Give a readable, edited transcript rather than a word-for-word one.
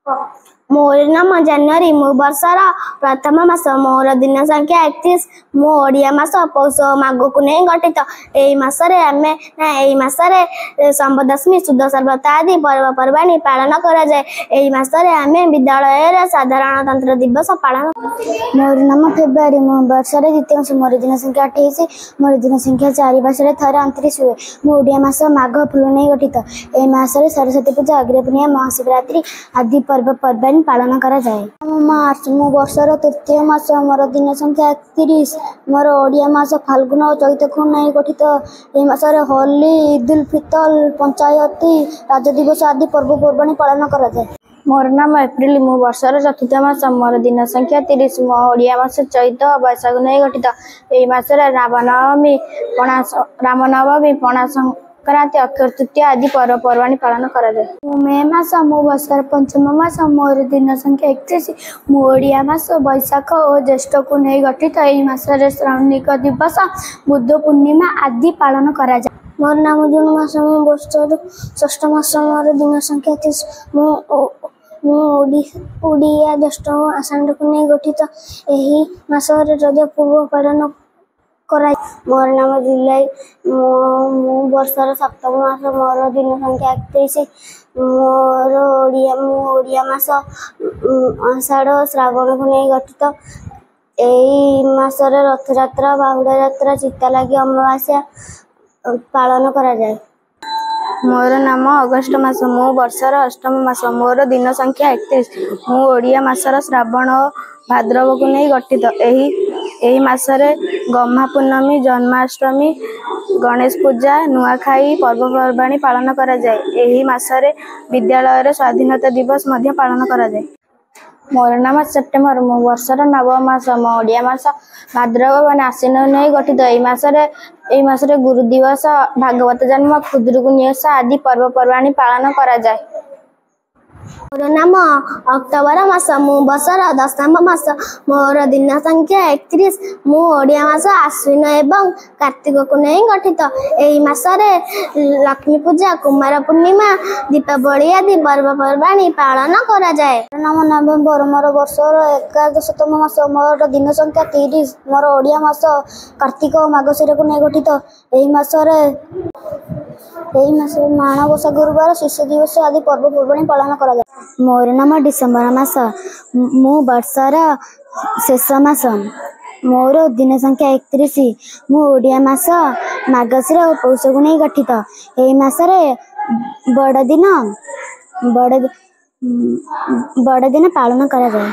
मोर नाम जानुरी मु वर्षर प्रथम मास मोर दिन संख्या 31 मु ओडिया मास पौष माघ को नहीं गठित एई मासरे संबदशमी सुदशा व्रत आदि पर्वपर्वाणी पालन करा जाए। एई मासरे आमे विद्यालय रे साधारणतंत्र दिवस पालन। मोर नाम फेब्रुआरी मु वर्षर द्वितीय मास मोर दिन संख्या 28 मोर दिन संख्या 4 वर्षरे थरे 29 हुए मु ओडिया मास माघ फूल नहीं गठित एई मासरे सरस्वती पूजा अग्रय पूर्णिमा महाशिवरात्रि आदि पर्वपर्वाणी पालन करा जाए। मार्च मु वर्षर तृतीय मास मोर दिन संख्या 31 मोर ओडिया मास फाल्गुन और चैत को नहीं गठित एई मासरे होली ईद उल फितर पंचायती राज दिवस आदि पर्वपर्वाणी पालन करा जाए। मोर नाम एप्रिल मु वर्षर चतुर्थ मास मोर दिन संख्या 30 मो ओडिया मास चैत बैशाख नहीं गठित एई मासरे रामनवमी पणा संक्रांति अक्षय तृतीया आदि पर्वपर्वाणी पालन करा जाए। मे मास मु वर्षर पंचम मास मोर दिन संख्या 31 मु ओडिया मास बैशाख और ज्येष्ठ को नहीं गठित एई मासरे श्रावणिक दिवस बुद्ध पूर्णिमा आदि पालन करा जाए। मोर नाम जून मास मु वर्षर षष्ठ मास मोर दिन संख्या 30 ओडिया ज्येष्ठ आषाढ़ को नहीं गठित एही मासरे रज पूर्व पालन करा। मोर नाम जुलाई मु वर्षर सप्तम मास मोर दिन संख्या 31 मोर ओडिया मास आषाढ़ श्रावण को नहीं गठित एई मासरे रथ यात्रा बाहुड़ा यात्रा चिता लगी अमावास्या पालन करा जाए। मोर नाम अगस्ट मास मु वर्षर अष्टम मास मोर दिन संख्या 31 मु ओडिया मासर श्रावण और भाद्रव को नहीं गठित एही मासरे गम्हा पूर्णमी जन्माष्टमी गणेश पूजा नुआखाई पर्वपर्वाणी पालन करा जाए। एही मासरे विद्यालय रे स्वाधीनता दिवस मध्य पालन करा जाए। मोर नाम सेप्टेम्बर मु वर्षर नवम मास मो ओडिया मास भाद्रव आश्विन नहीं गठित एई मासरे गुरु दिवस भागवत जन्म खुदुरुकुनी ओषा आदि पर्वपर्वाणी पालन करा जाए। मोर नाम अक्टोबर मास मु वर्षर दशम मास मोर दिन संख्या 31 मु ओडिया मास आश्विन एवं कार्तिक को नहीं गठित एई मासरे लक्ष्मी पूजा कुमार पूर्णिमा दीपावली आदि पर्वपर्वाणी पालन करा जाए। नाम नवेम्बर मोर वर्षर 11तम मास मोर दिन संख्या 30 मोर ओडिया मास कार्तिक और मार्गशीर को नहीं गठित एही मासरे माणबसा गुरुवार शिशु दिवस आदि पर्वपर्वाणी पालन करा जाए। मोर नाम डिसेम्बर मास मु वर्षर शेष मास मोर दिन संख्या 31 मु ओडिया मास मार्गशीर और पौष को नहीं गठित एही मासरे बड़ दिन पालन करा जाए।